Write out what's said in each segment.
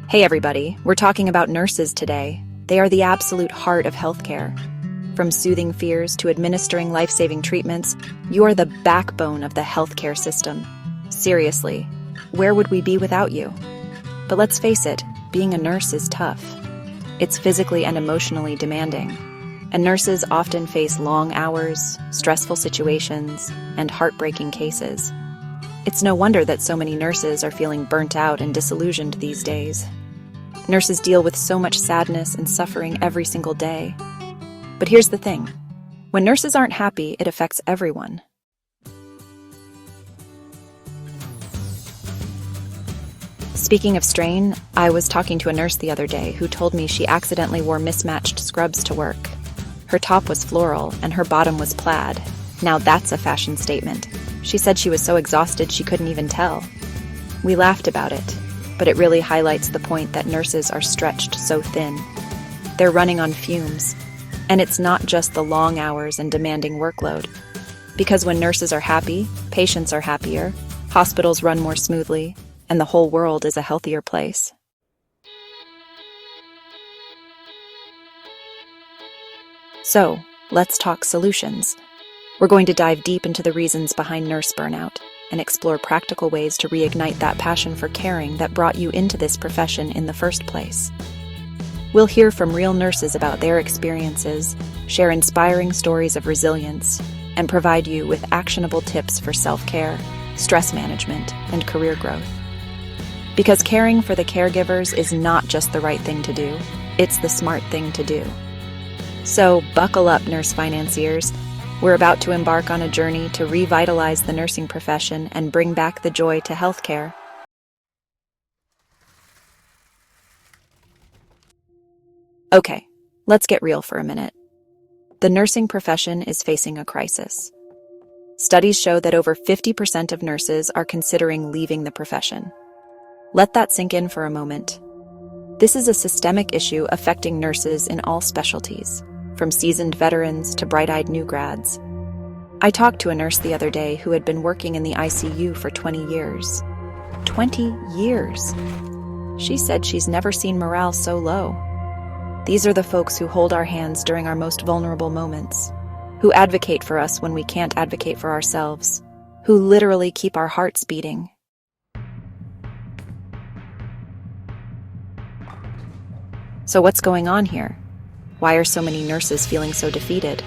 Hey everybody, we're talking about nurses today. They are the absolute heart of healthcare. From soothing fears to administering life-saving treatments, you are the backbone of the healthcare system. Seriously, where would we be without you? But let's face it, being a nurse is tough. It's physically and emotionally demanding, and nurses often face long hours, stressful situations, and heartbreaking cases. It's no wonder that so many nurses are feeling burnt out and disillusioned these days. Nurses deal with so much sadness and suffering every single day. But here's the thing. When nurses aren't happy, it affects everyone. Speaking of strain, I was talking to a nurse the other day who told me she accidentally wore mismatched scrubs to work. Her top was floral and her bottom was plaid. Now that's a fashion statement. She said she was so exhausted she couldn't even tell. We laughed about it, but it really highlights the point that nurses are stretched so thin. They're running on fumes. And it's not just the long hours and demanding workload. Because when nurses are happy, patients are happier, hospitals run more smoothly, and the whole world is a healthier place. So, let's talk solutions. We're going to dive deep into the reasons behind nurse burnout and explore practical ways to reignite that passion for caring that brought you into this profession in the first place. We'll hear from real nurses about their experiences, share inspiring stories of resilience, and provide you with actionable tips for self-care, stress management, and career growth. Because caring for the caregivers is not just the right thing to do, it's the smart thing to do. So buckle up, nurse financiers. We're about to embark on a journey to revitalize the nursing profession and bring back the joy to healthcare. Okay, let's get real for a minute. The nursing profession is facing a crisis. Studies show that over 50% of nurses are considering leaving the profession. Let that sink in for a moment. This is a systemic issue affecting nurses in all specialties, from seasoned veterans to bright-eyed new grads. I talked to a nurse the other day who had been working in the ICU for 20 years. 20 years! She said she's never seen morale so low. These are the folks who hold our hands during our most vulnerable moments, who advocate for us when we can't advocate for ourselves, who literally keep our hearts beating. So what's going on here? Why are so many nurses feeling so defeated?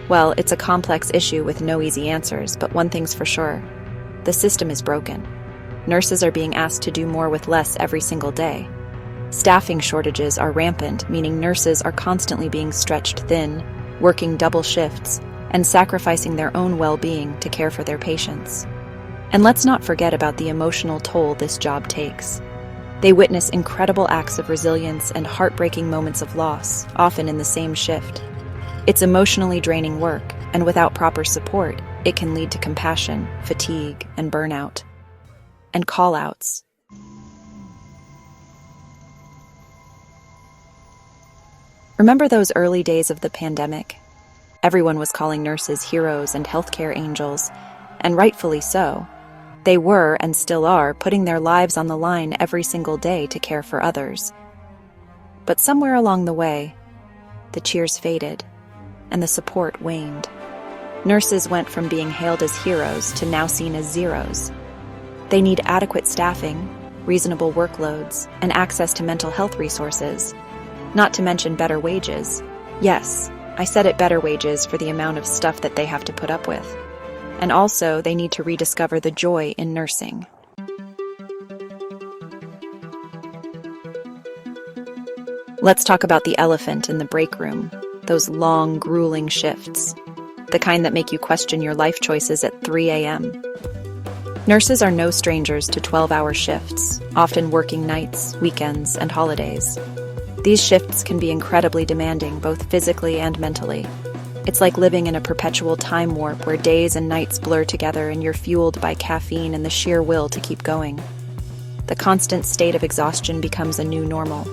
Well, it's a complex issue with no easy answers, but one thing's for sure. The system is broken. Nurses are being asked to do more with less every single day. Staffing shortages are rampant, meaning nurses are constantly being stretched thin, working double shifts, and sacrificing their own well-being to care for their patients. And let's not forget about the emotional toll this job takes. They witness incredible acts of resilience and heartbreaking moments of loss, often in the same shift. It's emotionally draining work, and without proper support, it can lead to compassion, fatigue, and burnout. And call-outs. Remember those early days of the pandemic? Everyone was calling nurses heroes and healthcare angels, and rightfully so. They were, and still are, putting their lives on the line every single day to care for others. But somewhere along the way, the cheers faded, and the support waned. Nurses went from being hailed as heroes to now seen as zeros. They need adequate staffing, reasonable workloads, and access to mental health resources. Not to mention better wages. Yes, I said it, better wages for the amount of stuff that they have to put up with. And also, they need to rediscover the joy in nursing. Let's talk about the elephant in the break room, those long, grueling shifts, the kind that make you question your life choices at 3 a.m. Nurses are no strangers to 12-hour shifts, often working nights, weekends, and holidays. These shifts can be incredibly demanding, both physically and mentally. It's like living in a perpetual time warp where days and nights blur together and you're fueled by caffeine and the sheer will to keep going. The constant state of exhaustion becomes a new normal.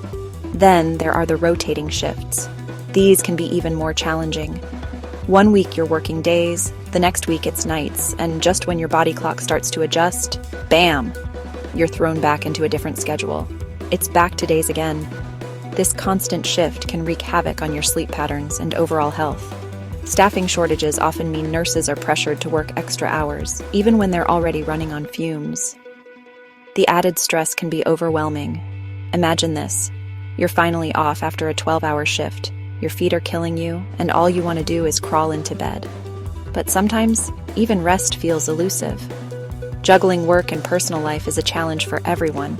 Then there are the rotating shifts. These can be even more challenging. One week you're working days, the next week it's nights, and just when your body clock starts to adjust, bam, you're thrown back into a different schedule. it's back to days again. This constant shift can wreak havoc on your sleep patterns and overall health. Staffing shortages often mean nurses are pressured to work extra hours, even when they're already running on fumes. The added stress can be overwhelming. Imagine this. You're finally off after a 12-hour shift. Your feet are killing you, and all you want to do is crawl into bed. But sometimes, even rest feels elusive. Juggling work and personal life is a challenge for everyone,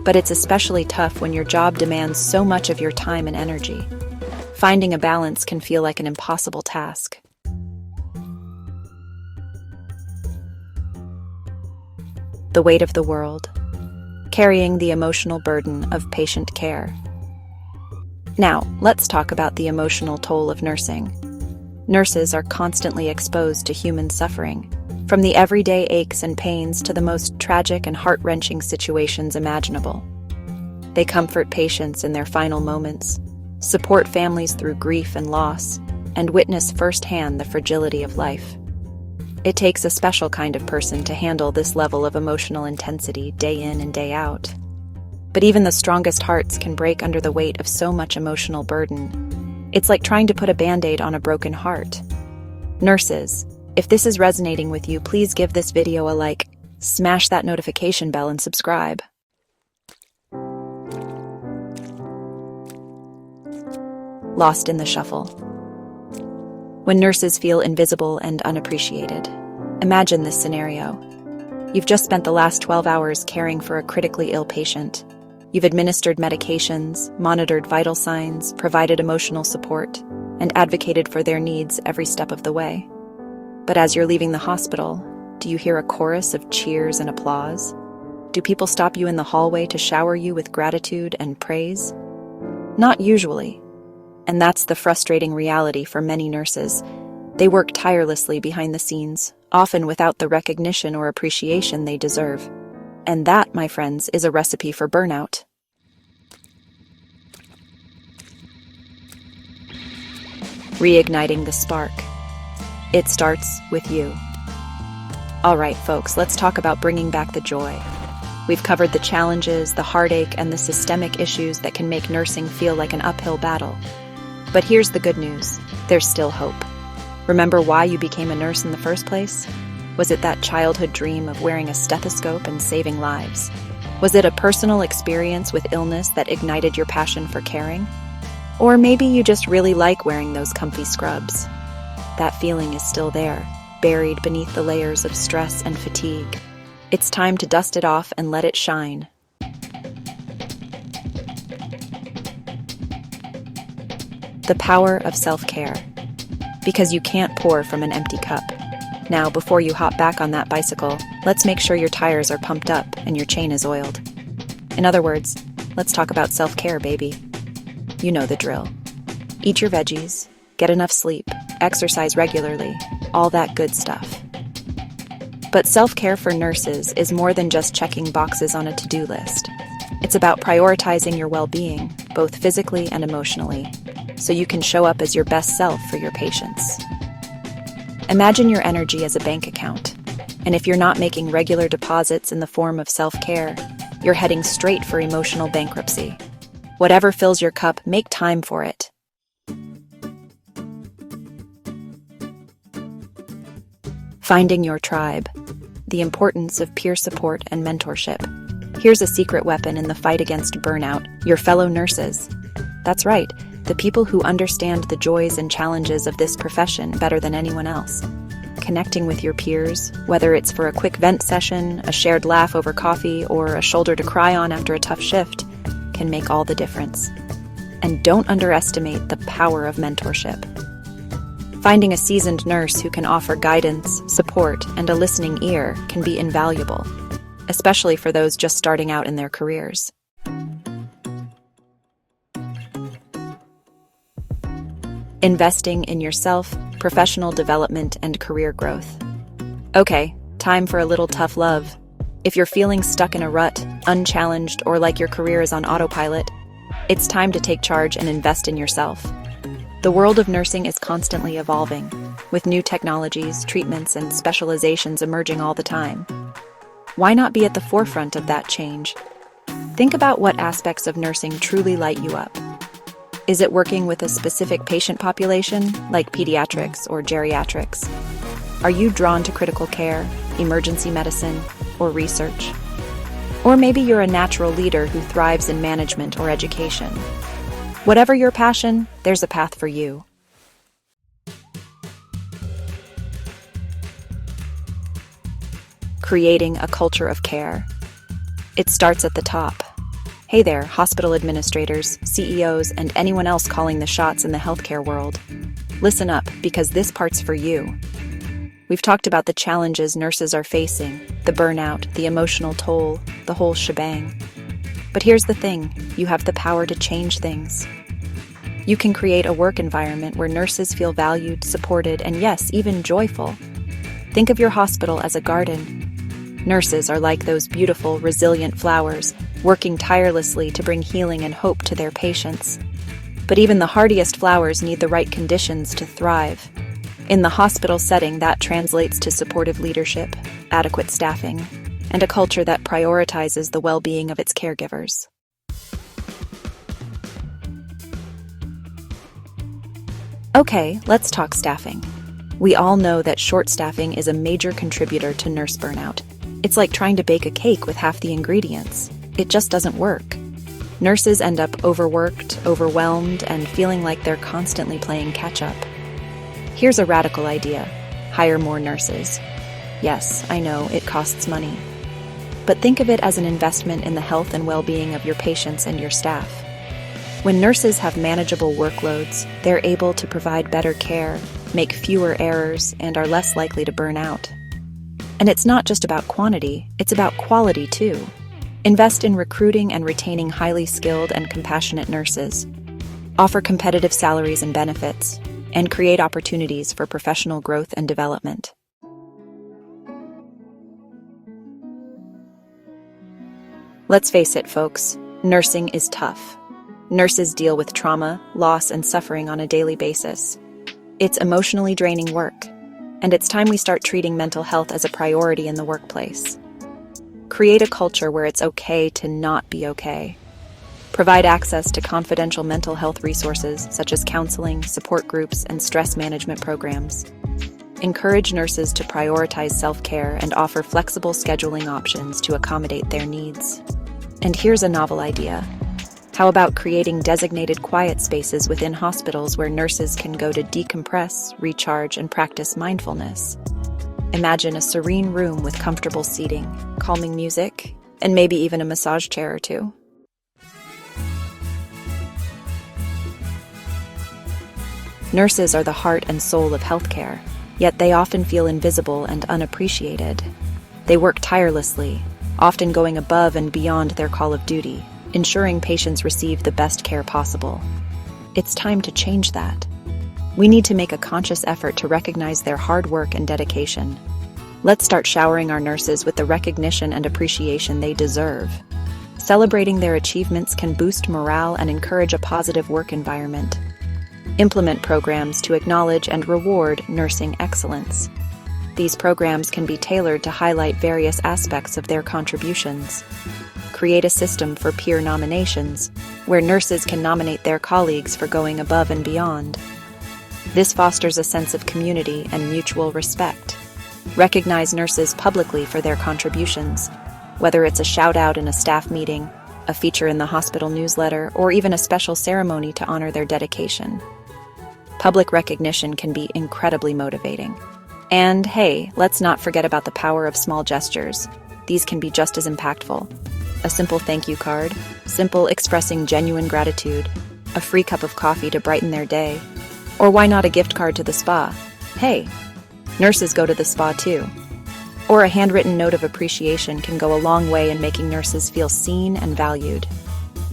but it's especially tough when your job demands so much of your time and energy. Finding a balance can feel like an impossible task. The weight of the world, carrying the emotional burden of patient care. Now, let's talk about the emotional toll of nursing. Nurses are constantly exposed to human suffering, from the everyday aches and pains to the most tragic and heart-wrenching situations imaginable. They comfort patients in their final moments, support families through grief and loss, and witness firsthand the fragility of life. It takes a special kind of person to handle this level of emotional intensity day in and day out. But even the strongest hearts can break under the weight of so much emotional burden. It's like trying to put a Band-Aid on a broken heart. Nurses, if this is resonating with you, please give this video a like, smash that notification bell, and subscribe. Lost in the shuffle. When nurses feel invisible and unappreciated. Imagine this scenario. You've just spent the last 12 hours caring for a critically ill patient. You've administered medications, monitored vital signs, provided emotional support, and advocated for their needs every step of the way. But as you're leaving the hospital, do you hear a chorus of cheers and applause? Do people stop you in the hallway to shower you with gratitude and praise? Not usually. And that's the frustrating reality for many nurses. They work tirelessly behind the scenes, often without the recognition or appreciation they deserve. And that, my friends, is a recipe for burnout. Reigniting the spark. It starts with you. All right, folks, let's talk about bringing back the joy. We've covered the challenges, the heartache, and the systemic issues that can make nursing feel like an uphill battle. But here's the good news. There's still hope. Remember why you became a nurse in the first place? Was it that childhood dream of wearing a stethoscope and saving lives? Was it a personal experience with illness that ignited your passion for caring? Or maybe you just really like wearing those comfy scrubs. That feeling is still there, buried beneath the layers of stress and fatigue. It's time to dust it off and let it shine. The power of self-care. Because you can't pour from an empty cup. Now, before you hop back on that bicycle, let's make sure your tires are pumped up and your chain is oiled. In other words, let's talk about self-care, baby. You know the drill. Eat your veggies, get enough sleep, exercise regularly, all that good stuff. But self-care for nurses is more than just checking boxes on a to-do list. It's about prioritizing your well-being, both physically and emotionally, so you can show up as your best self for your patients. Imagine your energy as a bank account, and if you're not making regular deposits in the form of self-care, you're heading straight for emotional bankruptcy. Whatever fills your cup, make time for it. Finding your tribe. The importance of peer support and mentorship. Here's a secret weapon in the fight against burnout: your fellow nurses. That's right, the people who understand the joys and challenges of this profession better than anyone else. Connecting with your peers, whether it's for a quick vent session, a shared laugh over coffee, or a shoulder to cry on after a tough shift, can make all the difference. And don't underestimate the power of mentorship. Finding a seasoned nurse who can offer guidance, support, and a listening ear can be invaluable, especially for those just starting out in their careers. Investing in yourself, professional development, and career growth. Okay, time for a little tough love. If you're feeling stuck in a rut, unchallenged, or like your career is on autopilot, it's time to take charge and invest in yourself. The world of nursing is constantly evolving, with new technologies, treatments, and specializations emerging all the time. Why not be at the forefront of that change? Think about what aspects of nursing truly light you up. Is it working with a specific patient population, like pediatrics or geriatrics? Are you drawn to critical care, emergency medicine, or research? Or maybe you're a natural leader who thrives in management or education. Whatever your passion, there's a path for you. Creating a culture of care. It starts at the top. Hey there, hospital administrators, CEOs, and anyone else calling the shots in the healthcare world. Listen up, because this part's for you. We've talked about the challenges nurses are facing, the burnout, the emotional toll, the whole shebang. But here's the thing, you have the power to change things. You can create a work environment where nurses feel valued, supported, and yes, even joyful. Think of your hospital as a garden. Nurses are like those beautiful, resilient flowers, working tirelessly to bring healing and hope to their patients. But even the hardiest flowers need the right conditions to thrive. In the hospital setting, that translates to supportive leadership, adequate staffing, and a culture that prioritizes the well-being of its caregivers. Okay, let's talk staffing. We all know that short staffing is a major contributor to nurse burnout. It's like trying to bake a cake with half the ingredients. It just doesn't work. Nurses end up overworked, overwhelmed, and feeling like they're constantly playing catch-up. Here's a radical idea. Hire more nurses. Yes, I know, it costs money. But think of it as an investment in the health and well-being of your patients and your staff. When nurses have manageable workloads, they're able to provide better care, make fewer errors, and are less likely to burn out. And it's not just about quantity, it's about quality too. Invest in recruiting and retaining highly skilled and compassionate nurses. Offer competitive salaries and benefits, and create opportunities for professional growth and development. Let's face it, folks, nursing is tough. Nurses deal with trauma, loss, and suffering on a daily basis. It's emotionally draining work, and it's time we start treating mental health as a priority in the workplace. Create a culture where it's okay to not be okay. Provide access to confidential mental health resources such as counseling, support groups, and stress management programs. Encourage nurses to prioritize self-care and offer flexible scheduling options to accommodate their needs. And here's a novel idea. How about creating designated quiet spaces within hospitals where nurses can go to decompress, recharge, and practice mindfulness? Imagine a serene room with comfortable seating, calming music, and maybe even a massage chair or two. Nurses are the heart and soul of healthcare, yet they often feel invisible and unappreciated. They work tirelessly, often going above and beyond their call of duty, ensuring patients receive the best care possible. It's time to change that. We need to make a conscious effort to recognize their hard work and dedication. Let's start showering our nurses with the recognition and appreciation they deserve. Celebrating their achievements can boost morale and encourage a positive work environment. Implement programs to acknowledge and reward nursing excellence. These programs can be tailored to highlight various aspects of their contributions. Create a system for peer nominations, where nurses can nominate their colleagues for going above and beyond. This fosters a sense of community and mutual respect. Recognize nurses publicly for their contributions, whether it's a shout-out in a staff meeting, a feature in the hospital newsletter, or even a special ceremony to honor their dedication. Public recognition can be incredibly motivating. And hey, let's not forget about the power of small gestures. These can be just as impactful. A simple thank you card, simple expressing genuine gratitude, a free cup of coffee to brighten their day, or why not a gift card to the spa? Hey, nurses go to the spa too. Or a handwritten note of appreciation can go a long way in making nurses feel seen and valued.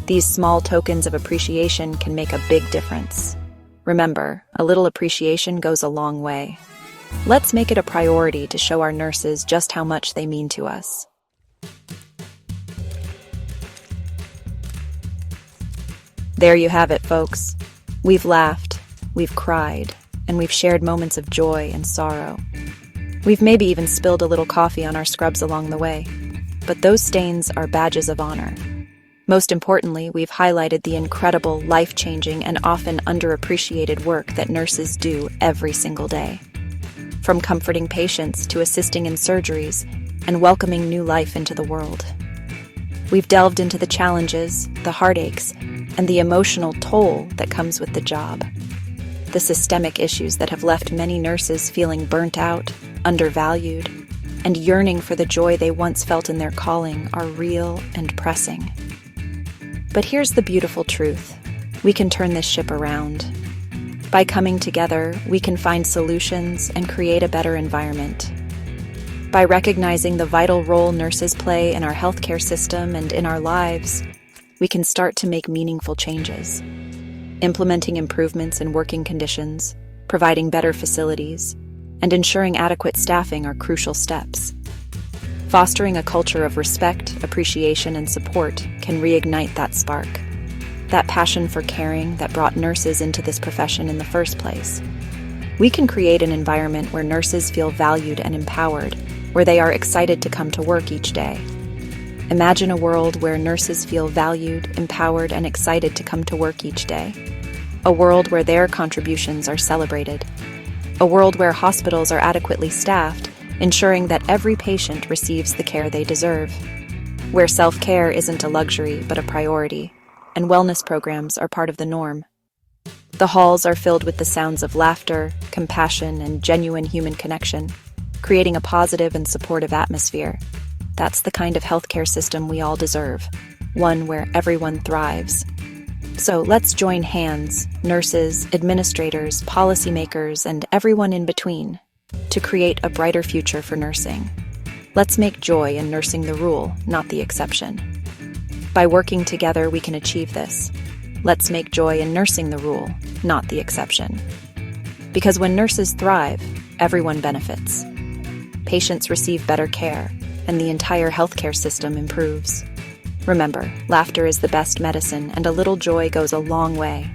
These small tokens of appreciation can make a big difference. Remember, a little appreciation goes a long way. Let's make it a priority to show our nurses just how much they mean to us. There you have it, folks. We've laughed, we've cried, and we've shared moments of joy and sorrow. We've maybe even spilled a little coffee on our scrubs along the way, but those stains are badges of honor. Most importantly, we've highlighted the incredible, life-changing, and often underappreciated work that nurses do every single day. From comforting patients to assisting in surgeries and welcoming new life into the world. We've delved into the challenges, the heartaches, and the emotional toll that comes with the job. The systemic issues that have left many nurses feeling burnt out, undervalued, and yearning for the joy they once felt in their calling are real and pressing. But here's the beautiful truth. We can turn this ship around. By coming together, we can find solutions and create a better environment. By recognizing the vital role nurses play in our healthcare system and in our lives, we can start to make meaningful changes. Implementing improvements in working conditions, providing better facilities, and ensuring adequate staffing are crucial steps. Fostering a culture of respect, appreciation, and support can reignite that spark, that passion for caring that brought nurses into this profession in the first place. We can create an environment where nurses feel valued and empowered, where they are excited to come to work each day. Imagine a world where nurses feel valued, empowered, and excited to come to work each day. A world where their contributions are celebrated. A world where hospitals are adequately staffed, ensuring that every patient receives the care they deserve. Where self-care isn't a luxury but a priority, and wellness programs are part of the norm. The halls are filled with the sounds of laughter, compassion, and genuine human connection, creating a positive and supportive atmosphere. That's the kind of healthcare system we all deserve, one where everyone thrives. So let's join hands, nurses, administrators, policymakers, and everyone in between, to create a brighter future for nursing. Let's make joy in nursing the rule, not the exception. By working together, we can achieve this. Let's make joy in nursing the rule, not the exception. Because when nurses thrive, everyone benefits. Patients receive better care, and the entire healthcare system improves. Remember, laughter is the best medicine, and a little joy goes a long way.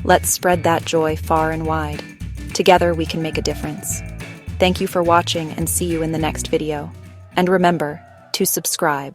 Let's spread that joy far and wide. Together, we can make a difference. Thank you for watching, and see you in the next video. And remember to subscribe.